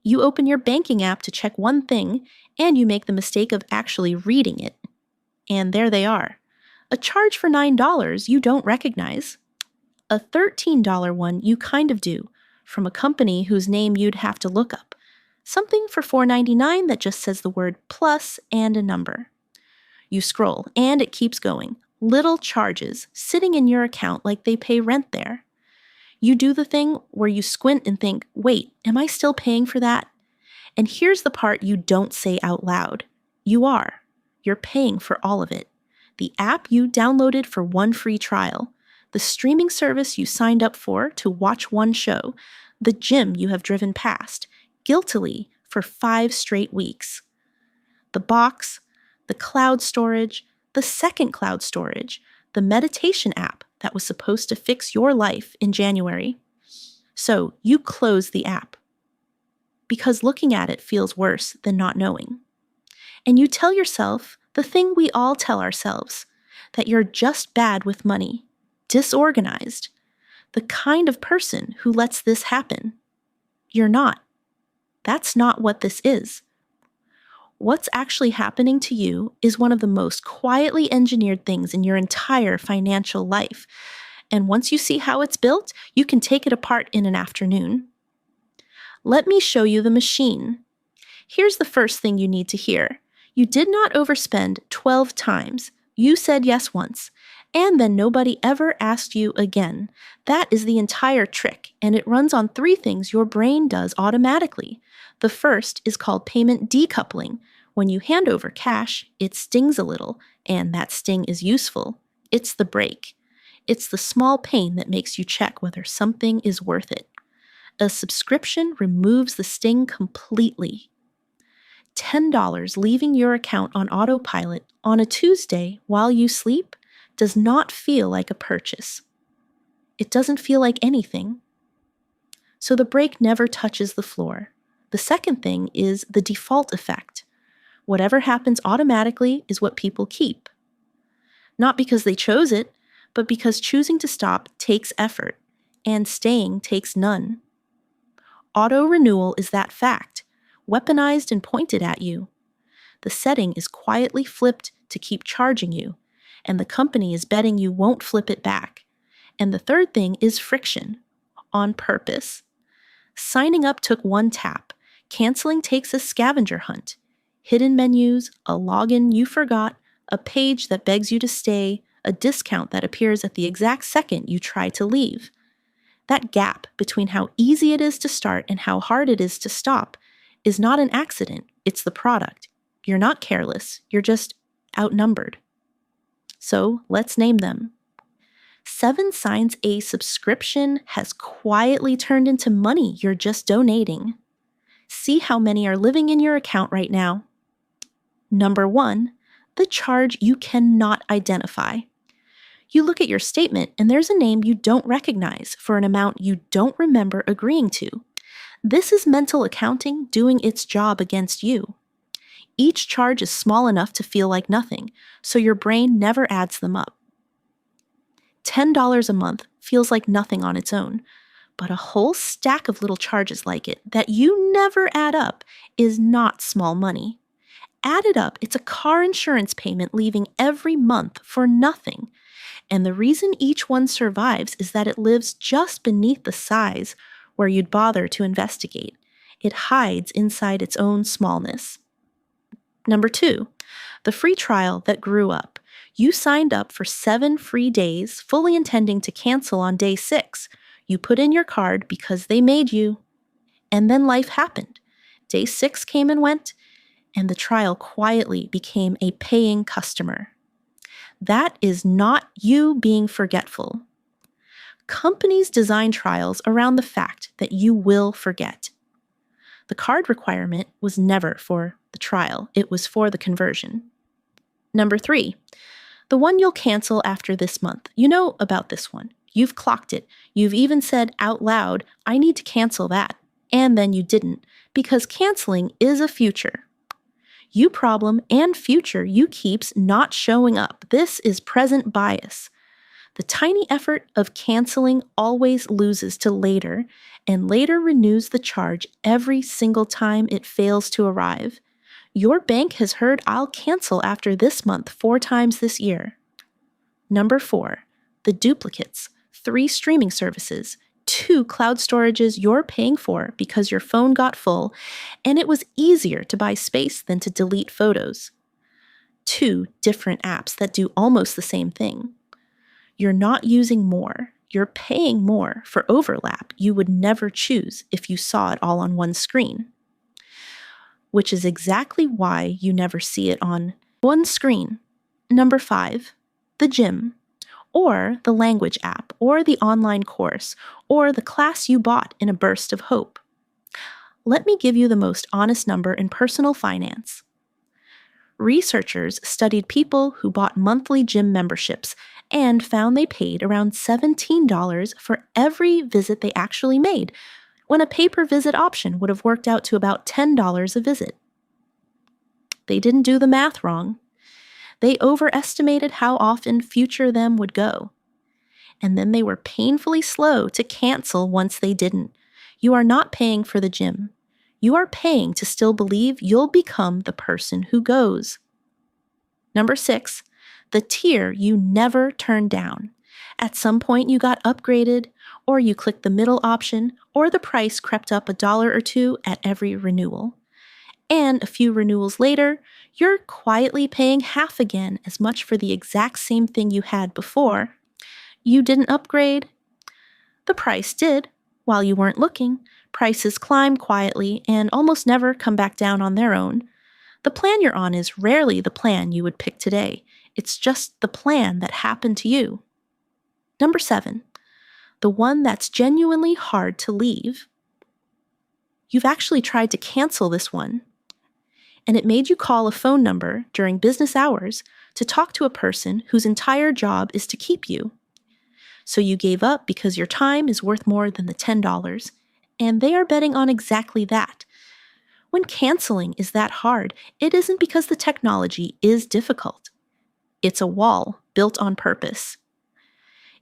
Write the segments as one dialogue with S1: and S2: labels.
S1: You open your banking app to check one thing, and you make the mistake of actually reading it. And there they are. A charge for $9 you don't recognize. A $13 one you kind of do, from a company whose name you'd have to look up. Something for $4.99 that just says the word plus and a number. You scroll, and it keeps going. Little charges sitting in your account like they pay rent there. You do the thing where you squint and think, wait, am I still paying for that? And here's the part you don't say out loud. You are. You're paying for all of it. The app you downloaded for one free trial, the streaming service you signed up for to watch one show, the gym you have driven past, guiltily for 5 straight weeks. The box, the cloud storage, the second cloud storage, the meditation app that was supposed to fix your life in January. So you close the app because looking at it feels worse than not knowing. And you tell yourself the thing we all tell ourselves, that you're just bad with money, disorganized, the kind of person who lets this happen. You're not. That's not what this is. What's actually happening to you is one of the most quietly engineered things in your entire financial life. And once you see how it's built, you can take it apart in an afternoon. Let me show you the machine. Here's the first thing you need to hear. You did not overspend 12 times. You said yes once, and then nobody ever asked you again. That is the entire trick, and it runs on 3 things your brain does automatically. The first is called payment decoupling. When you hand over cash, it stings a little, and that sting is useful. It's the break. It's the small pain that makes you check whether something is worth it. A subscription removes the sting completely. $10 leaving your account on autopilot on a Tuesday while you sleep does not feel like a purchase. It doesn't feel like anything. So the brake never touches the floor. The second thing is the default effect. Whatever happens automatically is what people keep. Not because they chose it, but because choosing to stop takes effort, and staying takes none. Auto renewal is that fact, weaponized and pointed at you. The setting is quietly flipped to keep charging you, and the company is betting you won't flip it back. And the third thing is friction, on purpose. Signing up took one tap. Canceling takes a scavenger hunt. Hidden menus, a login you forgot, a page that begs you to stay, a discount that appears at the exact second you try to leave. That gap between how easy it is to start and how hard it is to stop is not an accident, it's the product. You're not careless, you're just outnumbered. So let's name them. 7 signs a subscription has quietly turned into money you're just donating. See how many are living in your account right now. Number 1, the charge you cannot identify. You look at your statement and there's a name you don't recognize for an amount you don't remember agreeing to. This is mental accounting doing its job against you. Each charge is small enough to feel like nothing, so your brain never adds them up. $10 a month feels like nothing on its own, but a whole stack of little charges like it that you never add up is not small money. Added up, it's a car insurance payment leaving every month for nothing. And the reason each one survives is that it lives just beneath the size where you'd bother to investigate. It hides inside its own smallness. Number 2, the free trial that grew up. You signed up for 7 free days, fully intending to cancel on day 6. You put in your card because they made you. And then life happened. Day 6 came and went, and the trial quietly became a paying customer. That is not you being forgetful. Companies design trials around the fact that you will forget. The card requirement was never for the trial, it was for the conversion. Number 3, the one you'll cancel after this month. You know about this one. You've clocked it. You've even said out loud, I need to cancel that. And then you didn't, because canceling is a future. You problem and future you keeps not showing up. This is present bias. The The tiny effort of canceling always loses to later, and later renews the charge every single time it fails to arrive. Your bank has heard I'll cancel after this month 4 times this year. Number 4, the duplicates, 3 streaming services, 2 cloud storages you're paying for because your phone got full, and it was easier to buy space than to delete photos. 2 different apps that do almost the same thing. You're not using more. You're paying more for overlap you would never choose if you saw it all on one screen. Which is exactly why you never see it on one screen. Number 5, the gym, or the language app, or the online course, or the class you bought in a burst of hope. Let me give you the most honest number in personal finance. Researchers studied people who bought monthly gym memberships and found they paid around $17 for every visit they actually made, when a pay-per-visit option would have worked out to about $10 a visit. They didn't do the math wrong. They overestimated how often future them would go. And then they were painfully slow to cancel once they didn't. You are not paying for the gym. You are paying to still believe you'll become the person who goes. Number 6, the tier you never turned down. At some point you got upgraded, or you clicked the middle option, or the price crept up $1 or $2 at every renewal. And a few renewals later, you're quietly paying half again as much for the exact same thing you had before. You didn't upgrade. The price did. While you weren't looking, prices climb quietly and almost never come back down on their own. The plan you're on is rarely the plan you would pick today. It's just the plan that happened to you. Number 7, the one that's genuinely hard to leave. You've actually tried to cancel this one, and it made you call a phone number during business hours to talk to a person whose entire job is to keep you. So you gave up because your time is worth more than the $10, and they are betting on exactly that. When canceling is that hard, it isn't because the technology is difficult. It's a wall built on purpose.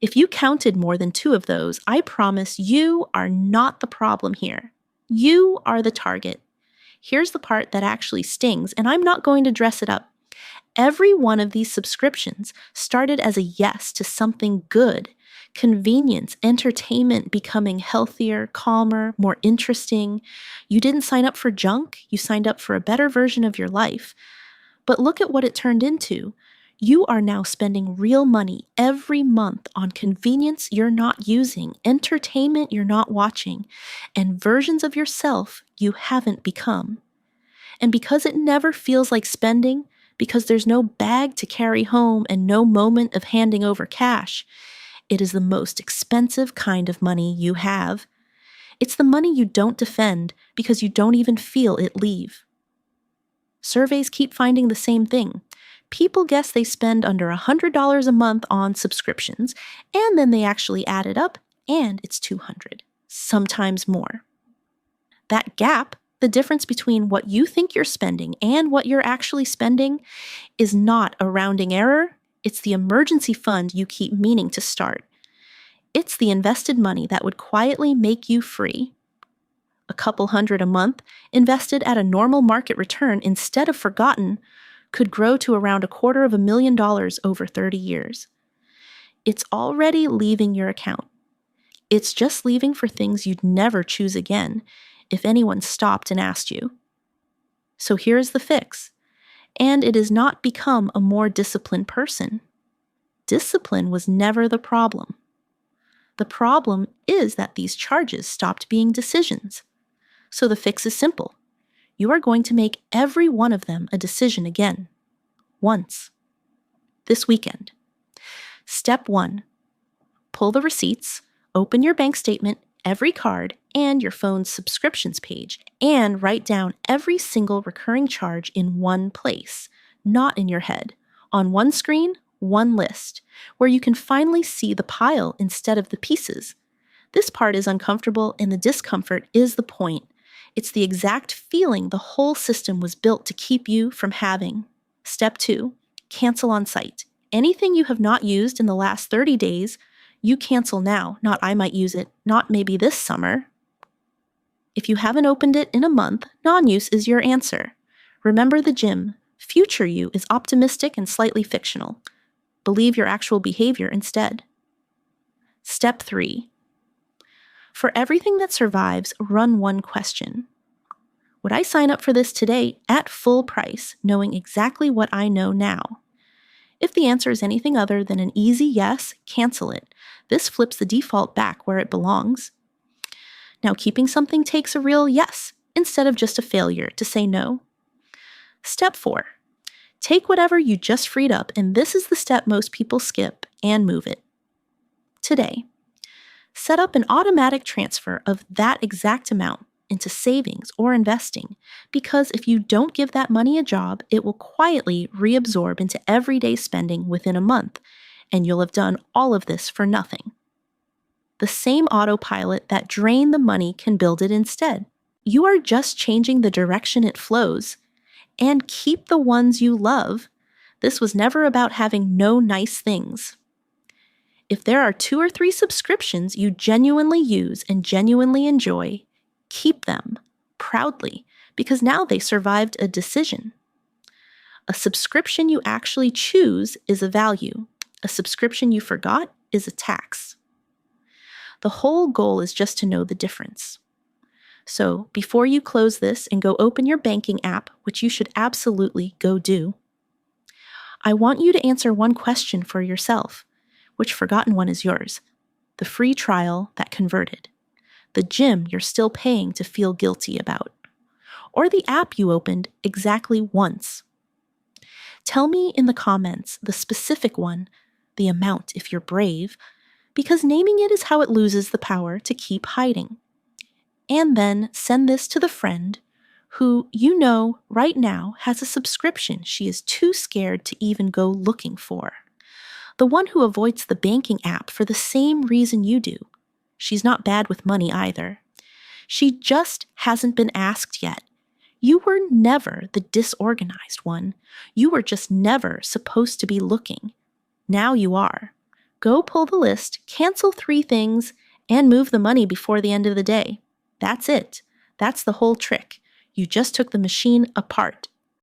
S1: If you counted more than 2 of those, I promise you are not the problem here. You are the target. Here's the part that actually stings, and I'm not going to dress it up. Every one of these subscriptions started as a yes to something good. Convenience, entertainment, becoming healthier, calmer, more interesting. You didn't sign up for junk, you signed up for a better version of your life. But look at what it turned into. You are now spending real money every month on convenience you're not using, entertainment you're not watching, and versions of yourself you haven't become. And because it never feels like spending, because there's no bag to carry home and no moment of handing over cash, it is the most expensive kind of money you have. It's the money you don't defend because you don't even feel it leave. Surveys keep finding the same thing. People guess they spend under $100 a month on subscriptions, and then they actually add it up, and it's $200, sometimes more. That gap, the difference between what you think you're spending and what you're actually spending, is not a rounding error. It's the emergency fund you keep meaning to start. It's the invested money that would quietly make you free. A couple $100 a month, invested at a normal market return instead of forgotten, could grow to around $250,000 over 30 years. It's already leaving your account. It's just leaving for things you'd never choose again if anyone stopped and asked you. So here's the fix. And it is not become a more disciplined person. Discipline was never the problem. The problem is that these charges stopped being decisions. So the fix is simple. You are going to make every one of them a decision again. Once. This weekend. Step 1. Pull the receipts, open your bank statement, every card, and your phone's subscriptions page, and write down every single recurring charge in one place, not in your head, on one screen, one list, where you can finally see the pile instead of the pieces. This part is uncomfortable, and the discomfort is the point. It's the exact feeling the whole system was built to keep you from having. Step 2, cancel on site. Anything you have not used in the last 30 days, you cancel now, not I might use it, not maybe this summer. If you haven't opened it in a month, non-use is your answer. Remember the gym. Future you is optimistic and slightly fictional. Believe your actual behavior instead. Step 3. For everything that survives, run one question. Would I sign up for this today at full price, knowing exactly what I know now? If the answer is anything other than an easy yes, cancel it. This flips the default back where it belongs. Now, keeping something takes a real yes, instead of just a failure to say no. Step 4. Take whatever you just freed up, and this is the step most people skip, and move it. Today, set up an automatic transfer of that exact amount into savings or investing, because if you don't give that money a job, it will quietly reabsorb into everyday spending within a month, and you'll have done all of this for nothing. The same autopilot that drained the money can build it instead. You are just changing the direction it flows. And keep the ones you love. This was never about having no nice things. If there are 2 or 3 subscriptions you genuinely use and genuinely enjoy, keep them proudly, because now they survived a decision. A subscription you actually choose is a value. A subscription you forgot is a tax. The whole goal is just to know the difference. So before you close this and go open your banking app, which you should absolutely go do, I want you to answer one question for yourself. Which forgotten one is yours? The free trial that converted, the gym you're still paying to feel guilty about, or the app you opened exactly once? Tell me in the comments the specific one, the amount if you're brave, because naming it is how it loses the power to keep hiding. And then send this to the friend who you know right now has a subscription she is too scared to even go looking for. The one who avoids the banking app for the same reason you do. She's not bad with money either. She just hasn't been asked yet. You were never the disorganized one. You were just never supposed to be looking. Now you are. Go pull the list, cancel 3 things, and move the money before the end of the day. That's it. That's the whole trick. You just took the machine apart.